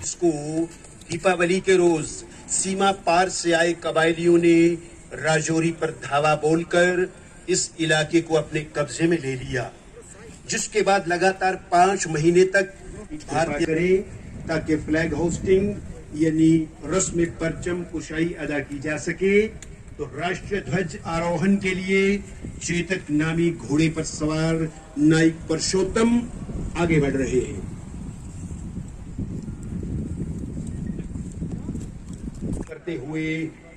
इसको दीपावली के रोज सीमा पार से आए कबायलियों ने राजौरी पर धावा बोलकर इस इलाके को अपने कब्जे में ले लिया, जिसके बाद लगातार 5 महीने तक भारतीय करें ताकि फ्लैग होस्टिंग यानी रस्म परचम कुशाई अदा की जा सके। तो राष्ट्रीय ध्वज आरोहण के लिए चेतक नामी घोड़े पर सवार नायक पुरुषोत्तम आगे बढ़ रहे हैं। करते हुए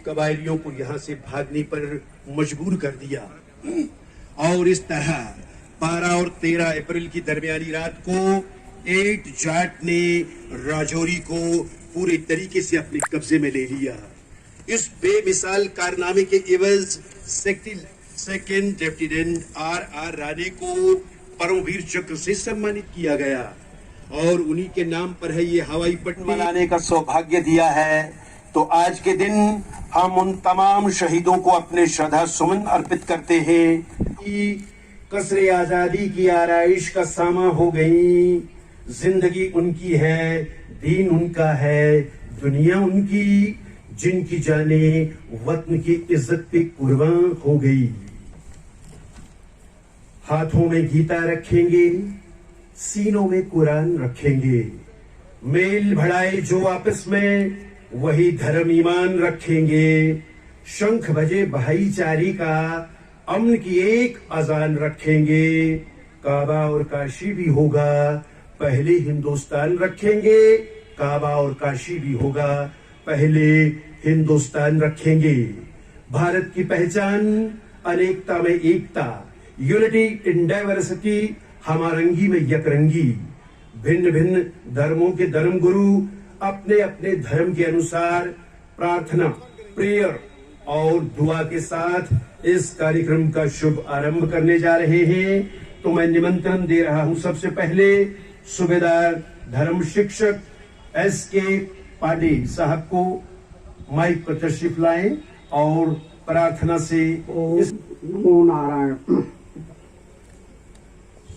कबायलियों को यहां से भागने पर मजबूर कर दिया और इस तरह 12 और 13 अप्रैल की दरमियानी रात को 8 जाट ने राजौरी को पूरे तरीके से अपने कब्जे में ले लिया। इस बेमिसाल कारनामे के एवज सेकंड लेफ्टिनेंट आर राणे को परमवीर चक्र से सम्मानित किया गया और उन्हीं के नाम पर है ये हवाई पट्टी मनाने का सौभाग्य दिया है। तो आज के दिन हम उन तमाम शहीदों को अपने श्रद्धा सुमन अर्पित करते हैं कि कसरे आजादी की आराइश का सामा हो गई। जिंदगी उनकी है, दीन उनका है, दुनिया उनकी, जिनकी जाने वतन की इज्जत पे कुर्बान हो गई। हाथों में गीता रखेंगे, सीनों में कुरान रखेंगे। मेल भड़ाए जो आपस में, वही धर्म ईमान रखेंगे। शंख बजे भाईचारे का, अमन की एक अजान रखेंगे। काबा और काशी भी होगा, पहले हिंदुस्तान रखेंगे। काबा और काशी भी होगा, पहले हिंदुस्तान रखेंगे। भारत की पहचान अनेकता में एकता, यूनिटी इन डाइवर्सिटी, हमारंगी में यकरंगी। भिन्न भिन्न धर्मों के धर्म गुरु अपने अपने धर्म के अनुसार प्रार्थना, प्रेयर और दुआ के साथ इस कार्यक्रम का शुभ आरंभ करने जा रहे हैं। तो मैं निमंत्रण दे रहा हूं सबसे पहले सूबेदार धर्म शिक्षक SK पाटिल साहब को माइक पर तशरीफ लाएं और प्रार्थना से नमो नारायण।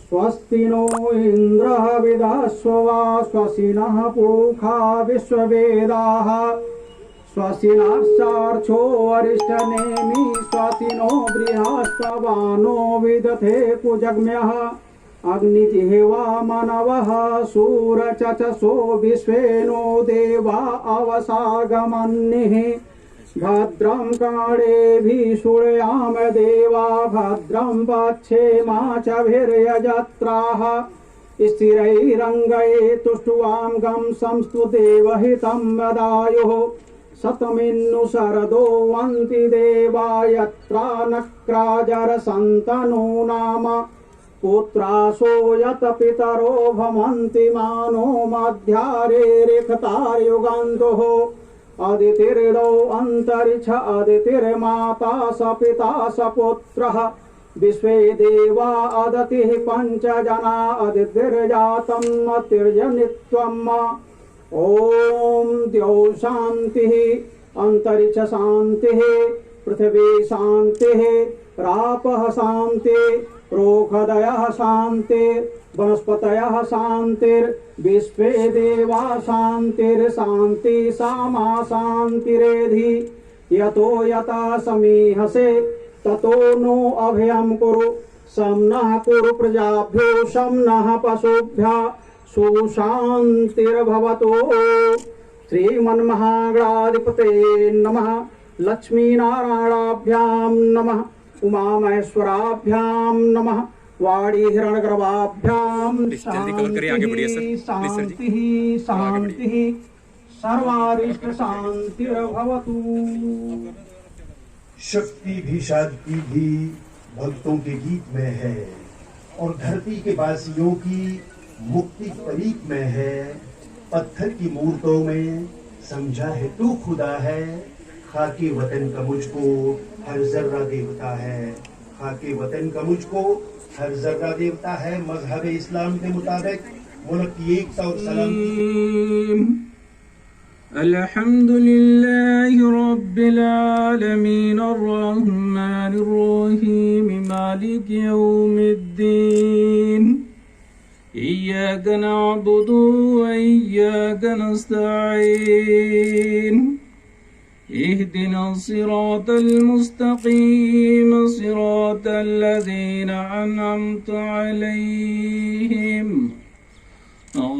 स्वस्ति नो इंद्रः विदास्वा स्वस्तिनः पूषा विश्ववेदाः स्वस्ति नश्चार्चो अरिष्टनेमि स्वस्ति नो बृहस्पतिर्नो विदधे कुजग्म्यः अग्निजिह्वा मनवः सूरचक्षुषो विश्वेनो देवा अवसागमन्निः भद्रं कर्णेभिः शृणुयाम देवा भद्रं पश्येमाचभिर्यजत्राः स्थिरैरङ्गैः तुष्टुवां संस्तु देवहितं वदायुः शतमिन्नु शरदो वन्ति देवा यत्रा नक्राजरसन्तनो नाम पुत्रासो यत पितरो भवन्ति मानो मध्यारे रिक्तार्युगन्तुः अदितिर्दौ अन्तरिक्ष अदितिर्माता स पिता स पुत्रः विश्वे देवा अदतिः पञ्चजना अदितिर्जातं मतिर्जनित्वम् ॐ द्यौ शान्तिः अन्तरिक्ष शान्तिः पृथिवी शान्तिः रापः शान्तिः रोखदयः शान्तिः वनस्पतयः शान्तिर्विश्वे देवा शान्तिर्शान्ति सामा शान्तिरेधि यतो यथा समीहसे ततो नो अभयं कुरु शं नः कुरु प्रजाभ्यो शं नः पशुभ्यः सुशान्तिर्भवतु। श्रीमन्महागणाधिपते नमः। लक्ष्मीनारायणाभ्यां नमः। उमामहेश्वराभ्यां नमः। वाणी हिरण्यगर्भाभ्यां शान्तिः शान्तिः सर्वारिष्ट शान्तिर्भवतु। शक्ति भी शांति भी भक्तों के गीत में है और धरती के वासियों की मुक्ति तरीक में है। पत्थर की मूर्तों में समझा है तू खुदा है। खाके वतन का मुझको हर जर्रा देवता है। खाके वतन का मुझको हर जर्रा देवता है। मजहब इस्लाम के मुताबिक मुल्क की एकता और सलामती। अल्हम्दुलिल्लाहि रब्बिल आलमीन अर्रहमानिर रहीम मालिकि यौमिद्दीन इय्याक नअबुदु व इय्याक नस्तईन इहदिनस सिरातल मुस्तकीम सिरातल लज़ीना अनअमता अलैहिम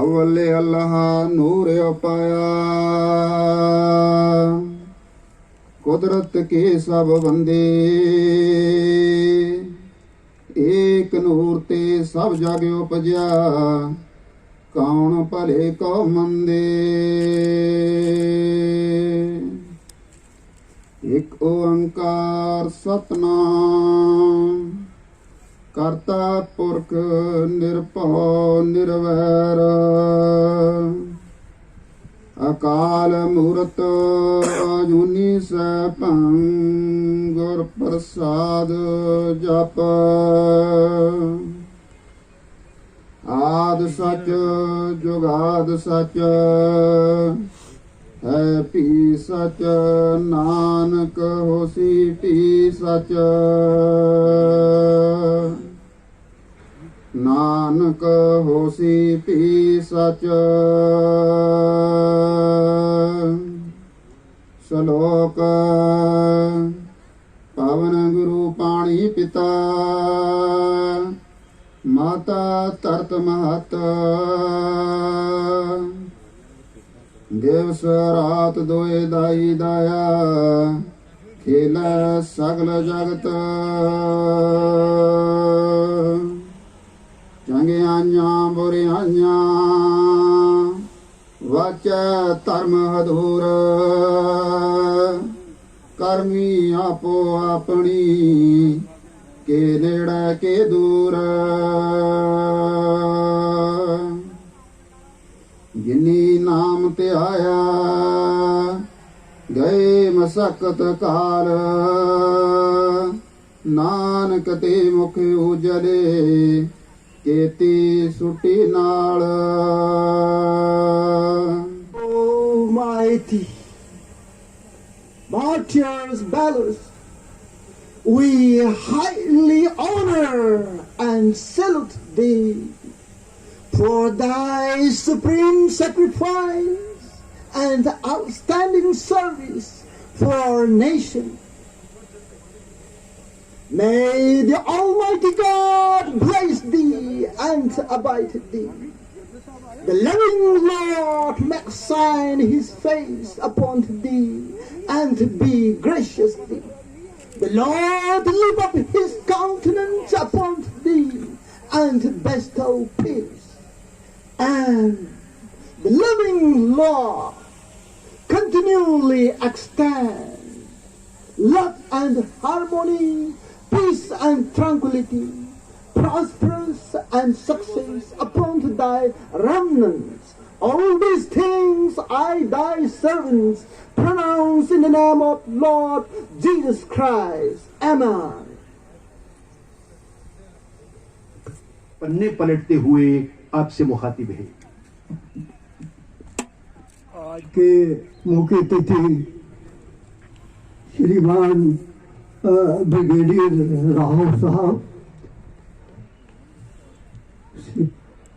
अव्वल अल्लाह नूर पाया कुदरत के सब बंदे एक नूर ते सब जग उपजा कौन भले को मंदे एक ओंकार सतनाम करता पुरख निरभव निरवैर अकाल मूरत अजूनी सैभं गुर प्रसाद जप आद सच जुगाद सच है पी सच नानक होसी पी सच नानक होसी पी सच श्लोक पावन गुरु पाणी पिता माता तरत महत दिवस रात दोए दाई दाया खेल सगल जगत चंगियां बुरियां वच धर्म हदूर करमी आपो अपनी के नेड़ा के दूर जिनी नाम ते आया गए मसकत काल नानक ते मुख उजले केती सुटी नाल Almighty, martyrs, valors, we highly honor and salute thee for thy supreme sacrifice and outstanding service for our nation. May the Almighty God bless thee and abide thee. The loving Lord make shine his face upon thee and be gracious thee. The Lord lift up his countenance upon thee and bestow peace. And the living Lord continually extend love and harmony, peace and tranquility, prosperous and success upon thy remnants. All these things I, thy servants, pronounce in the name of Lord Jesus Christ. Amen. पन्ने पलटते हुए आपसे मुखातिब है। आज के मौके पे थे श्रीमान ब्रिगेडियर राव साहब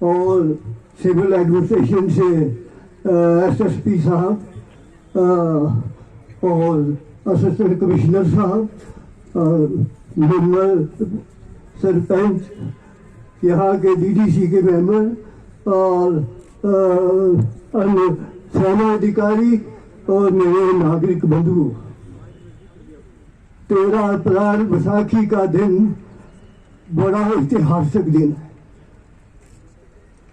और सिविल एडमिनिस्ट्रेशन से एसएसपी साहब और असिस्टेंट कमिश्नर साहब, मेंबर सरपंच, यहाँ के डीडीसी के मेंबर और अन्य सेना अधिकारी और मेरे नागरिक बंधु, 13 अप्रैल बैसाखी का दिन बड़ा ऐतिहासिक दिन है।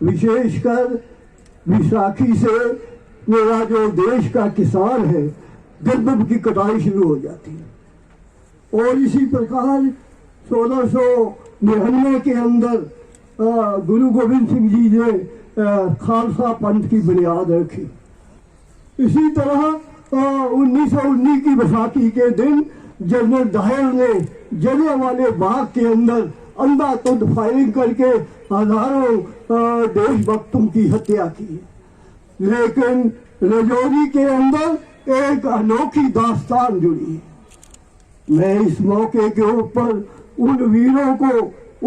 विशेषकर बैसाखी से मेरा जो देश का किसान है गंदम की कटाई शुरू हो जाती है। और इसी प्रकार 1699 के अंदर गुरु गोविंद सिंह जी ने खालसा पंथ की बुनियाद रखी। इसी तरह 1919 की बैसाखी के दिन जनरल डायर ने जलियांवाले बाग के अंदर अंधाधुंध फायरिंग करके हजारों देशभक्तों की हत्या की। लेकिन रजौरी के अंदर एक अनोखी दास्तान जुड़ी है। मैं इस मौके के ऊपर उन वीरों को,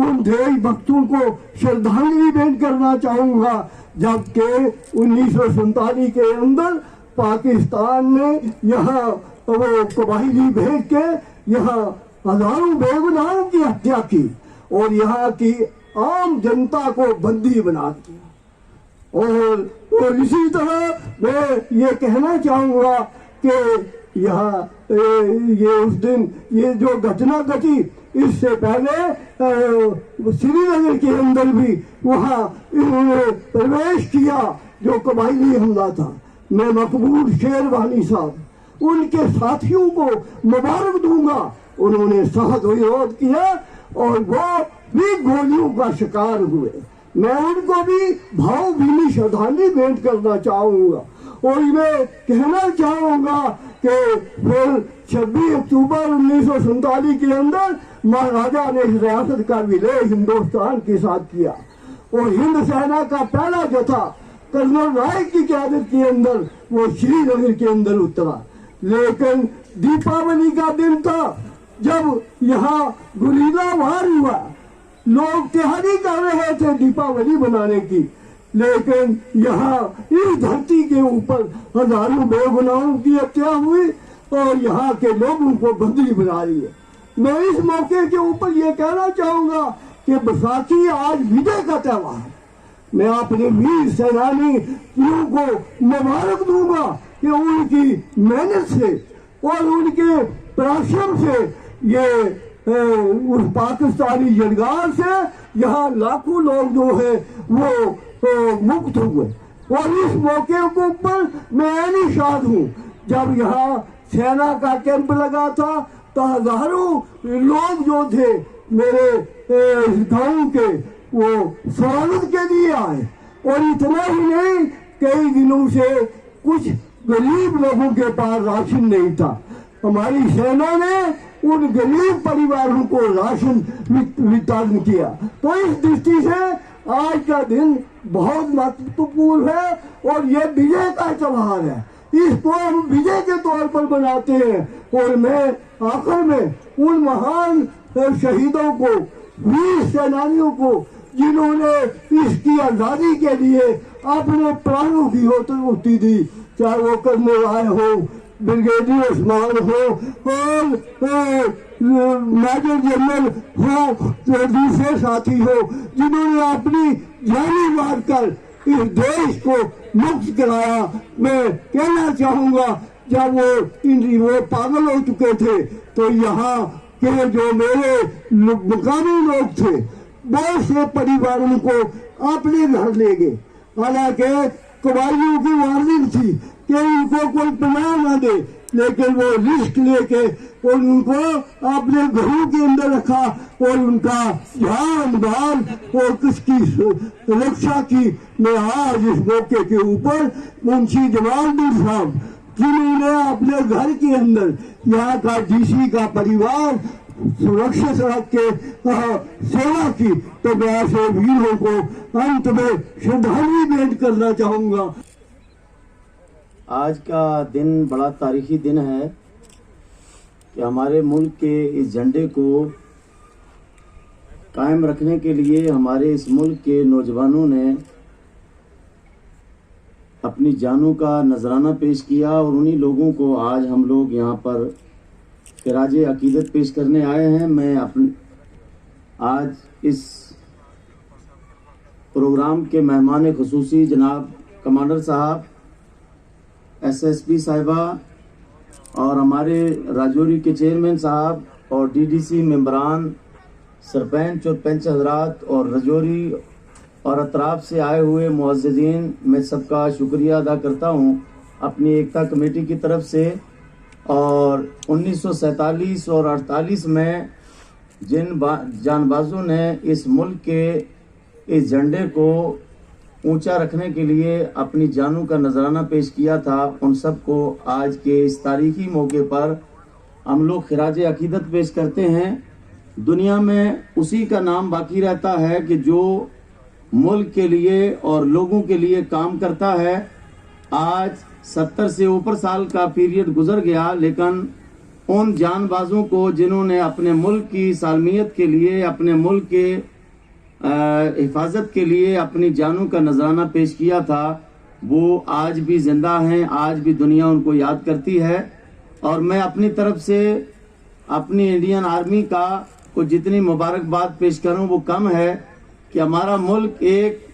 उन देशभक्तों को श्रद्धांजलि भेंट करना चाहूंगा, जबकि 1947 के अंदर पाकिस्तान ने यहाँ वो कबायली भेज के यहाँ हजारों बेगुनाहों की हत्या की और यहाँ की आम जनता को बंदी बना दिया। और इसी तरह मैं ये कहना चाहूंगा कि यहाँ ये उस दिन ये जो घटना घटी, इससे पहले श्रीनगर के अंदर भी वहाँ इन्होंने प्रवेश किया जो कबायली हमला था। मैं मकबूल शेरवानी साहब उनके साथियों को मुबारक दूंगा, उन्होंने सख्त विरोध किया और वो भी गोलियों का शिकार हुए। मैं उनको भी भावभीनी श्रद्धांजलि भेंट करना चाहूंगा और मैं कहना चाहूंगा कि फिर 26 अक्टूबर 1947 के अंदर महाराजा ने इस रियासत का विलय हिंदुस्तान के साथ किया और हिंद सेना का पहला जत्था कर्नल राय की क़यादत के अंदर वो श्रीनगर के अंदर उतरा। लेकिन दीपावली का दिन था जब यहाँ गुरीला वार हुआ, लोग तैयारी कर रहे थे दीपावली मनाने की, लेकिन यहाँ इस धरती के ऊपर हजारों बेगुनाहों की हत्या हुई और यहाँ के लोगों को बंदी बना रही है। मैं इस मौके के ऊपर ये कहना चाहूंगा कि बैसाखी आज विजय का त्योहार है। मैं अपने वीर सेनानियों को मुबारक दूंगा कि उनकी मेहनत से और उनके परिश्रम से ये उस पाकिस्तानी जलगार से यहाँ लाखों लोग जो है वो मुक्त हुए। और इस मौके के ऊपर मैं निशाद हूँ, जब यहाँ सेना का कैंप लगा था तो हजारों लोग जो थे मेरे गांव के वो स्वागत के लिए आए। और इतना ही नहीं, कई दिनों से कुछ गरीब लोगों के पास राशन नहीं था, हमारी सेना ने उन गरीब परिवारों को राशन वितरण किया। तो इस दृष्टि से आज का दिन बहुत महत्वपूर्ण है और ये विजय का त्योहार है, इसको हम विजय के तौर पर मनाते हैं। और मैं आखिर में उन महान शहीदों को, वीर सेनानियों को, जिन्होंने इसकी आजादी के लिए अपने प्राणों की आहुति दी, चाहे वो कर्नल राय हो, ब्रिगेडियर उस्मान हो और मेजर जनरल हो, दूसरे साथी हो, जिन्होंने अपनी जान मारकर इस देश को मुक्त कराया। मैं कहना चाहूंगा जब वो पागल हो चुके थे तो यहाँ कि जो मेरे मुकामी लोग थे बहुत से परिवारों को अपने घर ले गए। हालांकि कबाइलियों की वार्निंग थी कि उनको कोई पनाह न दे, लेकिन वो रिस्क लेके और उनको अपने घरों के अंदर रखा और उनका ध्यान बाल और किसकी रक्षा की। मैं आज इस मौके के ऊपर मुंशी जमालुद्दीन साहब जिन्होंने अपने घर के अंदर यहाँ का डीसी का परिवार सुरक्षित रख के सेवा की, तो मैं ऐसे वीरों को अंत में श्रद्धांजलि भेंट करना चाहूंगा। आज का दिन बड़ा तारीखी दिन है कि हमारे मुल्क के इस झंडे को कायम रखने के लिए हमारे इस मुल्क के नौजवानों ने अपनी जानों का नजराना पेश किया और उन्हीं लोगों को आज हम लोग यहाँ पर खिराज अकीदत पेश करने आए हैं। मैं आज इस प्रोग्राम के मेहमान खुसूसी जनाब कमांडर साहब, एसएसपी साहिबा और हमारे राजौरी के चेयरमैन साहब और डीडीसी मेंबरान, सरपंच और पंच हजरात और राजौरी और अतराफ से आए हुए मुअज़्ज़िज़ीन, मैं सबका शुक्रिया अदा करता हूँ अपनी एकता कमेटी की तरफ से। और 1947 और 48 में जिन जानबाजों ने इस मुल्क के इस झंडे को ऊंचा रखने के लिए अपनी जानों का नजराना पेश किया था, उन सबको आज के इस तारीखी मौके पर हम लोग खिराज अकीदत पेश करते हैं। दुनिया में उसी का नाम बाकी रहता है कि जो मुल्क के लिए और लोगों के लिए काम करता है। आज 70 से ऊपर साल का पीरियड गुजर गया, लेकिन उन जानबाजों को जिन्होंने अपने मुल्क की सालमियत के लिए, अपने मुल्क के हिफाजत के लिए अपनी जानों का नजराना पेश किया था, वो आज भी जिंदा हैं, आज भी दुनिया उनको याद करती है। और मैं अपनी तरफ से अपनी इंडियन आर्मी का को जितनी मुबारकबाद पेश करूं वो कम है कि हमारा मुल्क एक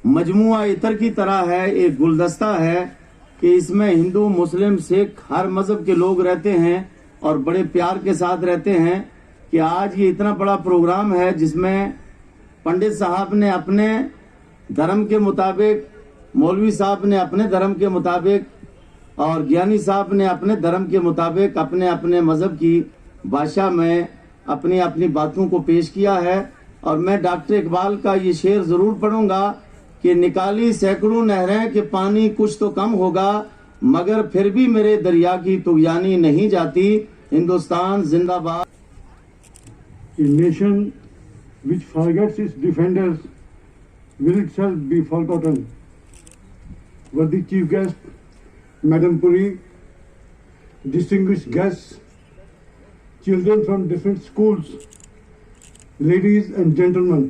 मजमुआ इतर की तरह है, एक गुलदस्ता है कि इसमें हिंदू, मुस्लिम, सिख हर मजहब के लोग रहते हैं और बड़े प्यार के साथ रहते हैं। कि आज ये इतना बड़ा प्रोग्राम है जिसमें पंडित साहब ने अपने धर्म के मुताबिक, मौलवी साहब ने अपने धर्म के मुताबिक और ज्ञानी साहब ने अपने धर्म के मुताबिक अपने अपने मजहब की भाषा में अपनी अपनी बातों को पेश किया है। और मैं डॉक्टर इकबाल का ये शेर जरूर पढ़ूंगा कि निकाली सैकड़ों नहरें कि पानी कुछ तो कम होगा, मगर फिर भी मेरे दरिया की तुगयानी नहीं जाती। हिंदुस्तान जिंदाबाद। A nation which forgets its defenders will itself be forgotten. Worthy Chief Guest, Madam Puri, distinguished guests, children from different schools, ladies and gentlemen,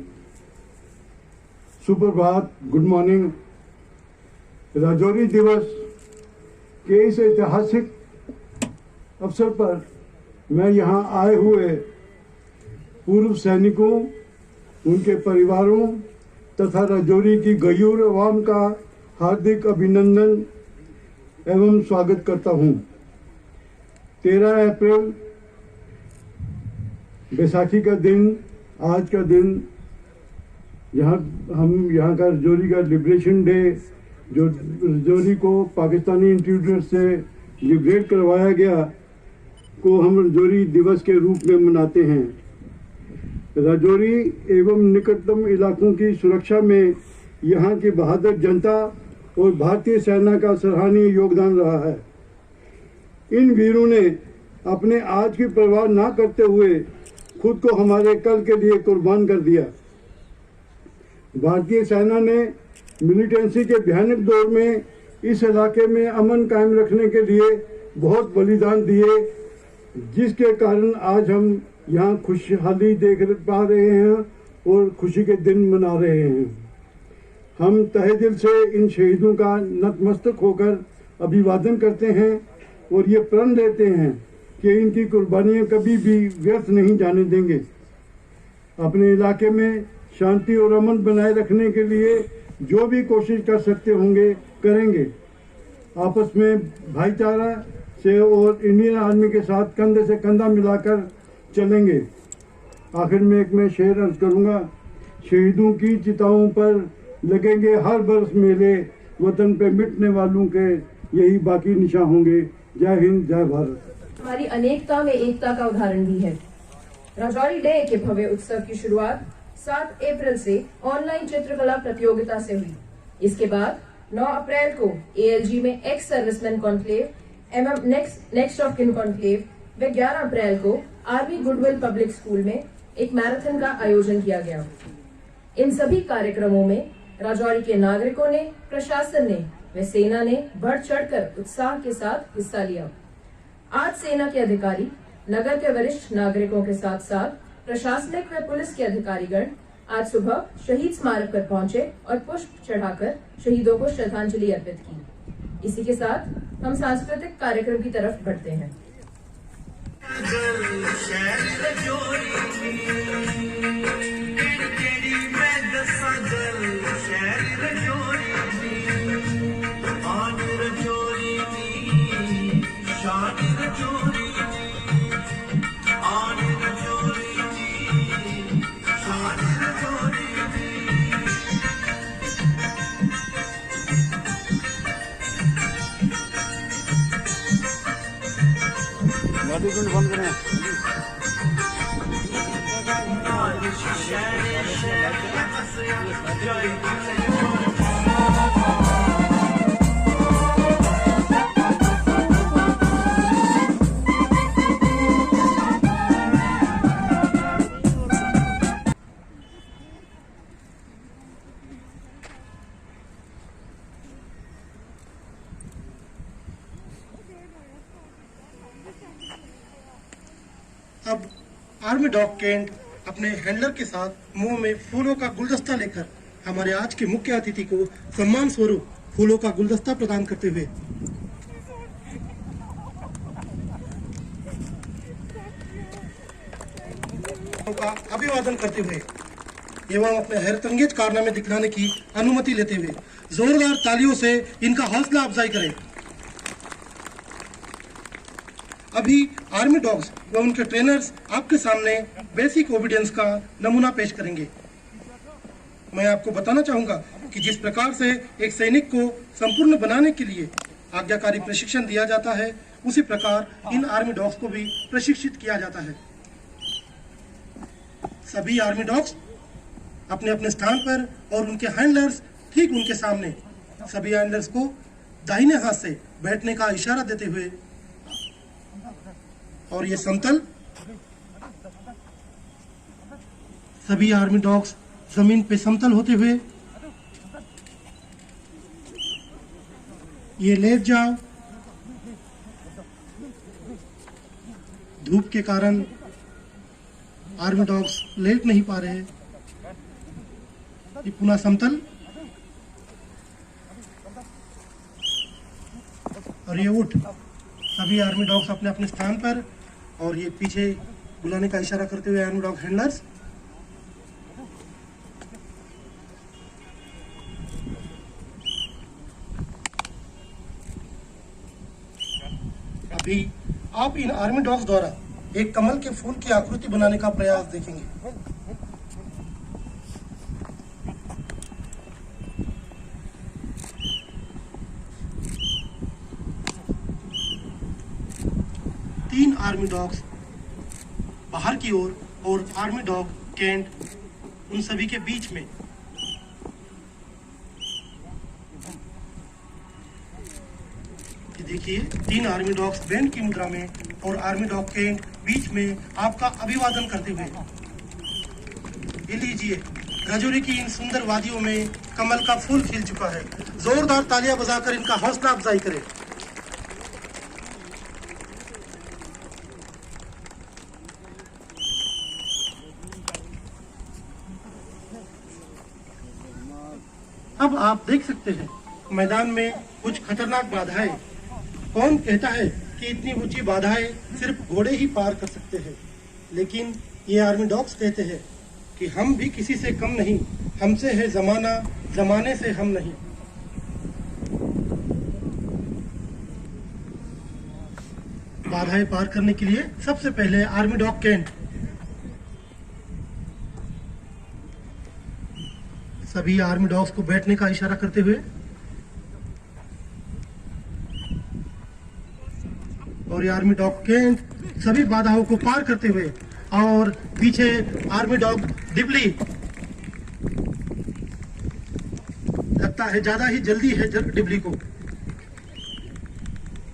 सुप्रभात, गुड मॉर्निंग। राजौरी दिवस के इस ऐतिहासिक अवसर पर मैं यहाँ आए हुए पूर्व सैनिकों, उनके परिवारों तथा राजौरी की गयूर अवाम का हार्दिक अभिनंदन एवं स्वागत करता हूँ। 13 अप्रैल बैसाखी का दिन, आज का दिन, यहाँ का राजौरी का लिबरेशन डे, जो राजौरी को पाकिस्तानी इंटीरियर से लिबरेट करवाया गया, को हम राजौरी दिवस के रूप में मनाते हैं। राजौरी एवं निकटतम इलाकों की सुरक्षा में यहाँ की बहादुर जनता और भारतीय सेना का सराहनीय योगदान रहा है। इन वीरों ने अपने आज की परवाह ना करते हुए खुद को हमारे कल के लिए कुर्बान कर दिया। भारतीय सेना ने मिलिटेंसी के भयानक दौर में इस इलाके में अमन कायम रखने के लिए बहुत बलिदान दिए, जिसके कारण आज हम यहाँ खुशहाली देख पा रहे हैं और खुशी के दिन मना रहे हैं। हम तहे दिल से इन शहीदों का नतमस्तक होकर अभिवादन करते हैं और ये प्रण लेते हैं कि इनकी कुर्बानियाँ कभी भी व्यर्थ नहीं जाने देंगे। अपने इलाके में शांति और अमन बनाए रखने के लिए जो भी कोशिश कर सकते होंगे करेंगे। आपस में भाईचारा से और इंडियन आर्मी के साथ कंधे से कंधा मिलाकर चलेंगे। आखिर में एक मैं शेर अर्ज करूँगा, शहीदों की चिताओं पर लगेंगे हर बरस मेले, वतन पे मिटने वालों के यही बाकी निशान होंगे। जय हिंद, जय भारत। हमारी अनेकता में एकता का उदाहरण भी है। राजौरी डे के भव्य उत्सव की शुरुआत 7 अप्रैल से ऑनलाइन चित्रकला प्रतियोगिता से हुई। इसके बाद 9 अप्रैल को ALG में एक्स सर्विसमैन कॉन्क्लेव एवं नेक्स्ट ऑफ किन कॉन्क्लेव व 11 अप्रैल को आर्मी गुडविल पब्लिक स्कूल में एक मैराथन का आयोजन किया गया। इन सभी कार्यक्रमों में राजौरी के नागरिकों ने, प्रशासन ने व सेना ने बढ़ चढ़कर उत्साह के साथ हिस्सा लिया। आज सेना के अधिकारी, नगर के वरिष्ठ नागरिकों के साथ साथ प्रशासनिक व पुलिस के अधिकारीगण आज सुबह शहीद स्मारक पर पहुंचे और पुष्प चढ़ाकर शहीदों को श्रद्धांजलि अर्पित की। इसी के साथ हम सांस्कृतिक कार्यक्रम की तरफ बढ़ते हैं। अब आर्मी डॉग कैंट अपने हैंडलर के साथ मुंह में फूलों का गुलदस्ता लेकर हमारे आज के मुख्य अतिथि को सम्मान स्वरूप फूलों का गुलदस्ता प्रदान करते हुए का अभिवादन करते हुए एवं अपने हैरतअंगेज कारनामे दिखलाने की अनुमति लेते हुए जोरदार तालियों से इनका हौसला अफजाई करें। अभी आर्मी डॉग्स व उनके ट्रेनर्स आपके सामने बेसिक ओबीडियंस का नमूना पेश करेंगे। मैं आपको बताना चाहूंगा कि जिस प्रकार से एक सैनिक को संपूर्ण बनाने के लिए आज्ञाकारी प्रशिक्षण दिया जाता है, उसी प्रकार इन आर्मी डॉग्स को भी प्रशिक्षित किया जाता है। सभी आर्मी डॉग्स अपने अपने स्थान पर और उनके हैंडलर्स ठीक उनके सामने, सभी हैंडलर्स को दाहिने हाथ से बैठने का इशारा देते हुए और ये समतल, सभी आर्मी डॉग्स जमीन पे समतल होते हुए ये लेट जाओ। धूप के कारण आर्मी डॉग्स लेट नहीं पा रहे। ये पुनः समतल और ये उठ। सभी आर्मी डॉग्स अपने अपने स्थान पर और ये पीछे बुलाने का इशारा करते हुए आर्मी डॉग हैंडलर्स। अभी आप इन आर्मी डॉग्स द्वारा एक कमल के फूल की आकृति बनाने का प्रयास देखेंगे। तीन आर्मी डॉग्स बाहर की ओर और आर्मी डॉग कैंट उन सभी के बीच में। देखिए, तीन आर्मी डॉग्स बैंड की मुद्रा में और आर्मी डॉग कैंट बीच में आपका अभिवादन करते हुए। ये लीजिए, राजौरी की इन सुंदर वादियों में कमल का फूल खिल चुका है। जोरदार तालियां बजाकर इनका हौसला अफजाई करें। अब आप देख सकते हैं मैदान में कुछ खतरनाक बाधाएं। कौन कहता है कि इतनी ऊंची बाधाएं सिर्फ घोड़े ही पार कर सकते हैं, लेकिन ये आर्मी डॉग्स कहते हैं कि हम भी किसी से कम नहीं, हमसे है जमाना, जमाने से हम नहीं। बाधाएं पार करने के लिए सबसे पहले आर्मी डॉग कैंट सभी आर्मी डॉग्स को बैठने का इशारा करते हुए और ये आर्मी डॉग के सभी बाधाओं को पार करते हुए और पीछे आर्मी डॉग डिबली लगता है ज्यादा ही जल्दी है डिबली को,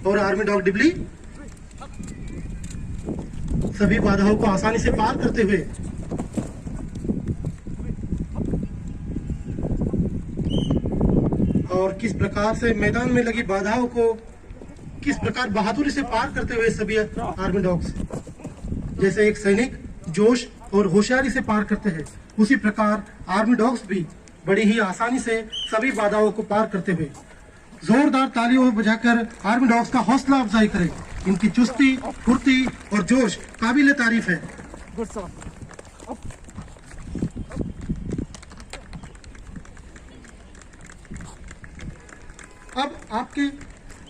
और आर्मी डॉग डिबली सभी बाधाओं को आसानी से पार करते हुए और किस प्रकार से मैदान में लगी बाधाओं को किस प्रकार बहादुरी से पार करते हुए सभी आर्मी डॉग्स जैसे एक सैनिक जोश और होशियारी से पार करते हैं, उसी प्रकार आर्मी डॉग्स भी बड़ी ही आसानी से सभी बाधाओं को पार करते हुए जोरदार तालियों बजाकर आर्मी डॉग्स का हौसला अफजाई करें। इनकी चुस्ती, फुर्ती और जोश काबिल तारीफ है।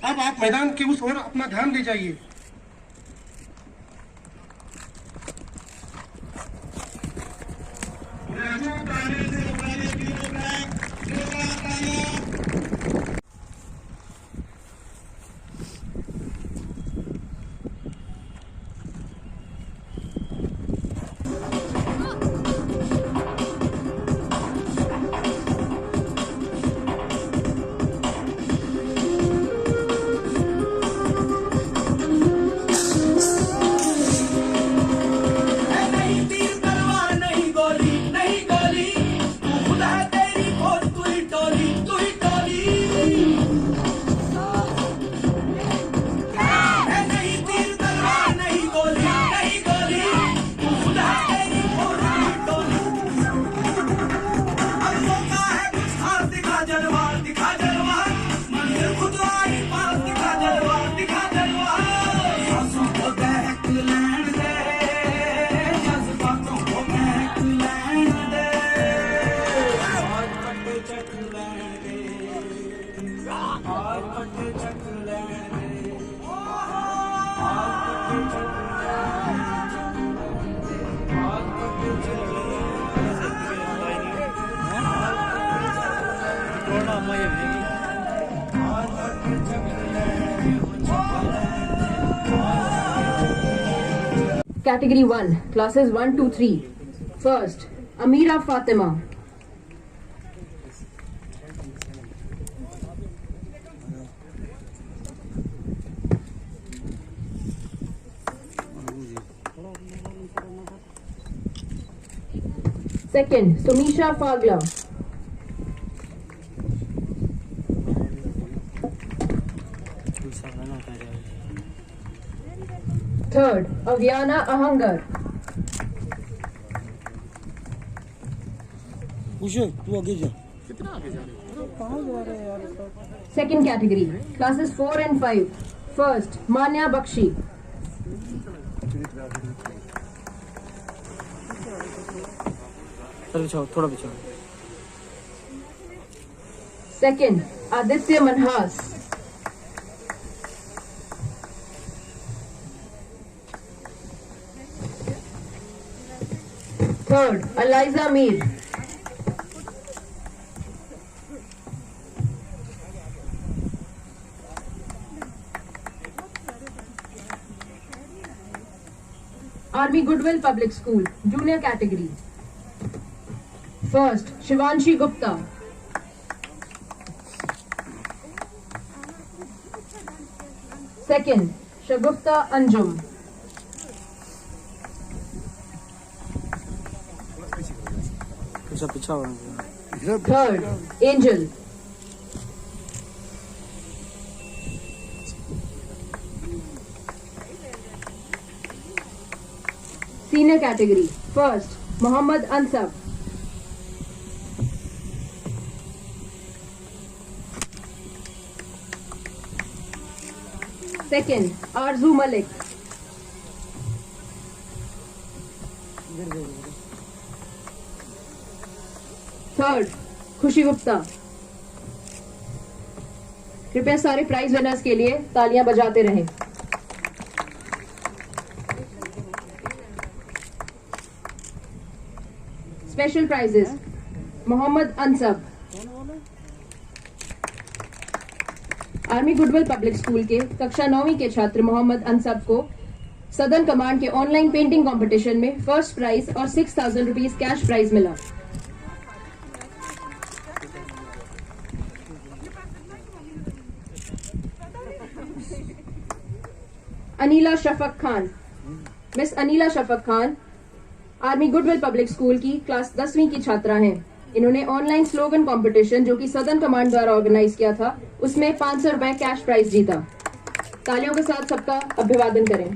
अब आप मैदान के उस ओर अपना ध्यान ले जाइए। Category 1, classes 1 to 3. First, Amira Fatima. Second, Sumisha Fagla. Third, Avyana Ahangar. Second category, classes 4 and 5. First, Manya Bakshi. Second, Aditya Manhas. Third, Eliza Mir. Army Goodwill Public School, Junior Category. First, Shivanshi Gupta. Second, Shagufta Anjum. Third, Angel. Senior category. First, Muhammad Ansab. Second, Arzu Malik. Third, खुशी गुप्ता. कृपया सारे prize winners के लिए तालियां बजाते रहें. Special prizes. Mohammad Ansab. Army Goodwill Public School के कक्षा 9वीं के छात्र मोहम्मद अनसब को सदर्न कमांड के ऑनलाइन पेंटिंग कंपटीशन में फर्स्ट प्राइज और 6,000 रुपीज कैश प्राइज मिला। Aneela Shafaq Khan. Miss Aneela Shafaq Khan Army Goodwill Public School की क्लास 10वीं की छात्रा हैं। इन्होंने ऑनलाइन स्लोगन कंपटीशन जो कि सदर्न कमांड द्वारा ऑर्गेनाइज किया था उसमें 500 रुपए कैश प्राइज जीता। तालियों के साथ सबका अभिवादन करें।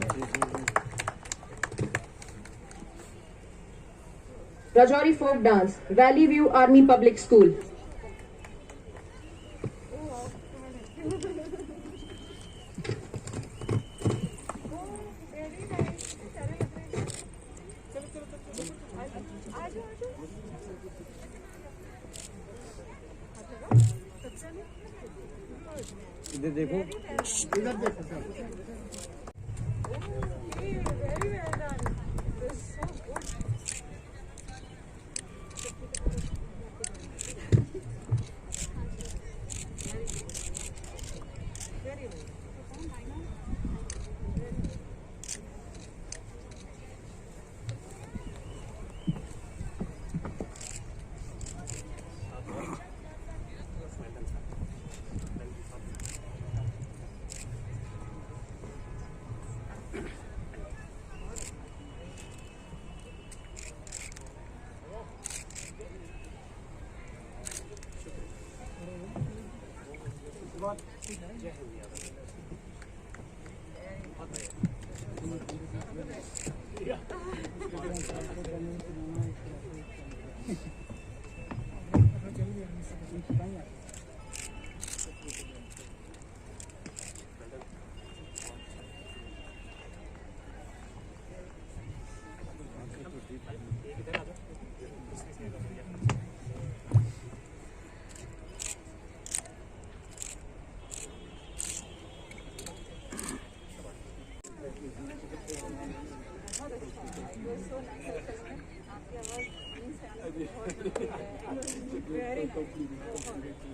Rajouri folk dance Valley View Army Public School. इधर देखो, इधर देखो सर।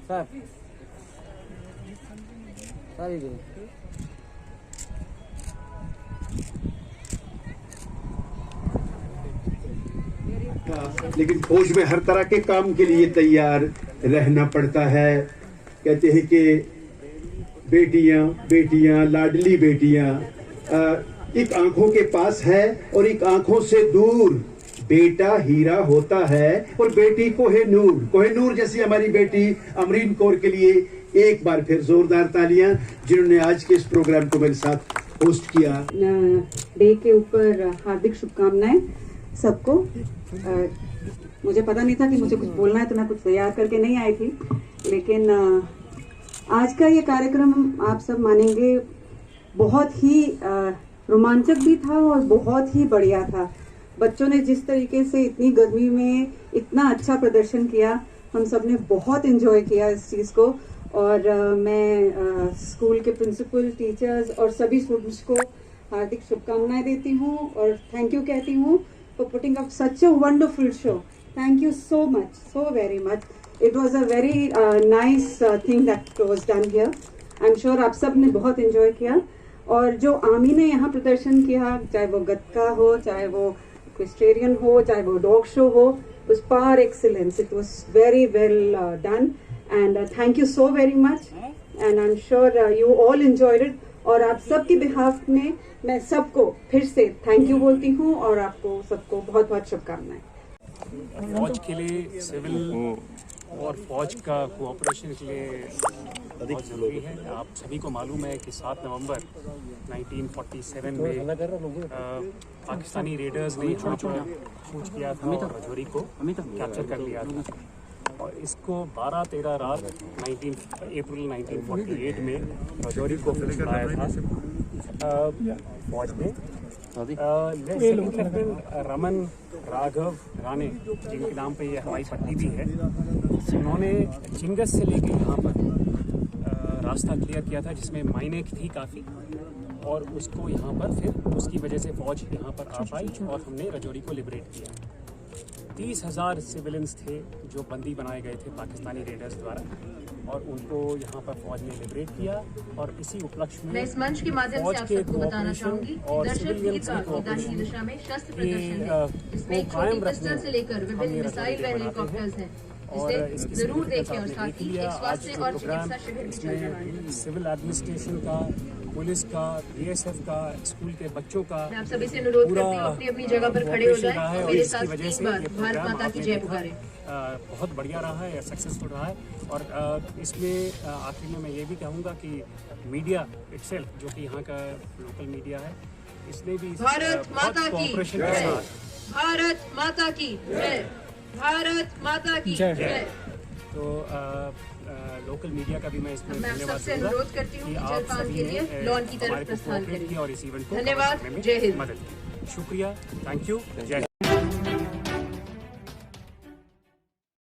सर सारी दे लेकिन फौज में हर तरह के काम के लिए तैयार रहना पड़ता है। कहते हैं कि बेटियां लाडली बेटियां एक आंखों के पास है और एक आंखों से दूर। बेटा हीरा होता है और बेटी कोहिनूर जैसी हमारी बेटी अमरीन कौर के लिए एक बार फिर जोरदार तालियां, जिन्होंने आज के इस प्रोग्राम को मेरे साथ होस्ट किया। डे के ऊपर हार्दिक शुभकामनाएं सबको। मुझे पता नहीं था कि मुझे कुछ बोलना है, तो मैं कुछ तैयार करके नहीं आई थी, लेकिन आज का ये कार्यक्रम आप सब मानेंगे बहुत ही रोमांचक भी था और बहुत ही बढ़िया था। बच्चों ने जिस तरीके से इतनी गर्मी में इतना अच्छा प्रदर्शन किया, हम सब ने बहुत एंजॉय किया इस चीज़ को। और मैं स्कूल के प्रिंसिपल, टीचर्स और सभी स्टूडेंट्स को हार्दिक शुभकामनाएं देती हूँ और थैंक यू कहती हूँ for putting up such a wonderful show. Thank you so much, so very much. It was a very nice thing that was done here. I am sure आप सब ने बहुत एंजॉय किया। और जो आर्मी ने यहाँ प्रदर्शन किया, चाहे वो गतका हो, चाहे वो क्रिस्टेरियन हो, चाहे वो डॉग शो हो, was par excellence. It was very well done, and thank you so very much. And I'm sure you all enjoyed it. और आप सबके बिहाफ में मैं सबको फिर से थैंक यू बोलती हूँ और आपको सबको बहुत बहुत शुभकामनाएं। फौज के लिए सिविल और फौज का कोऑपरेशन के लिए बहुत ज़रूरी है। आप सभी को मालूम है कि 7 नवंबर 1947 में पाकिस्तानी रेडर्स ने यहाँ पर कूच किया था और राजौरी को कैप्चर कर लिया था। और इसको 12-13 रात अप्रैल 1948 में राजौरी को फिर छुड़ाया था फौज ने। रमन राघव राणे, जिनके नाम पे ये हवाई पट्टी भी है, उन्होंने चिंगस से लेके यहाँ पर रास्ता क्लियर किया था जिसमें मायने थी काफ़ी, और उसको यहाँ पर फिर उसकी वजह से फौज यहाँ पर आ पाई और हमने राजौरी को लिबरेट किया। 30,000 सिविलियंस थे जो बंदी बनाए गए थे पाकिस्तानी रेडर्स द्वारा, और उनको यहाँ पर फौज ने लिबरेट किया। और इसी उपलक्ष्य में मैं इस मंच के माध्यम से आप सबको बताना चाहूंगी और दर्शक सिविलियंस गीत का दाहिनी दिशा में शस्त्र प्रदर्शन है। इसमें एक छोटी पिस्टल से लेकर विभिन्न मिसाइल व हेलीकॉप्टर्स हैं, जिसे जरूर देखें। और साथ ही एक स्वास्थ्य और चिकित्सा शिविर भी चल रहा है। सिविल एडमिनिस्ट्रेशन का, पुलिस का, बीएसएफ का, स्कूल के बच्चों का, मैं आप सभी से अनुरोध करती हूँ अपनी अपनी जगह पर खड़े हो जाएं और मेरे साथ वजह 3 से बार ये भारत प्रोग्राम माता की आपने जय देखा, पुकारें। बहुत बढ़िया रहा है, सक्सेसफुल रहा है। और इसमें आखिर में मैं ये भी कहूँगा कि मीडिया इटसेल्फ, जो कि यहाँ का लोकल मीडिया है, इसने भी भारत माता की कोऑपरेशन जय, के साथ भारत माता की जय, भारत माता की जय। तो लोकल मीडिया का भी मैं इसमें मैं आप धन्यवाद सबसे दूंगा अनुरोध करती हूँ कि कि आप जलपान सभी के ने लिए लॉन की तरफ हमारे को प्रस्थान कोऑपरेट करें। किया और इस इवेंट को धन्यवाद, करने में जय हिंद। मदद की। शुक्रिया, थैंक यू, जय हिंद।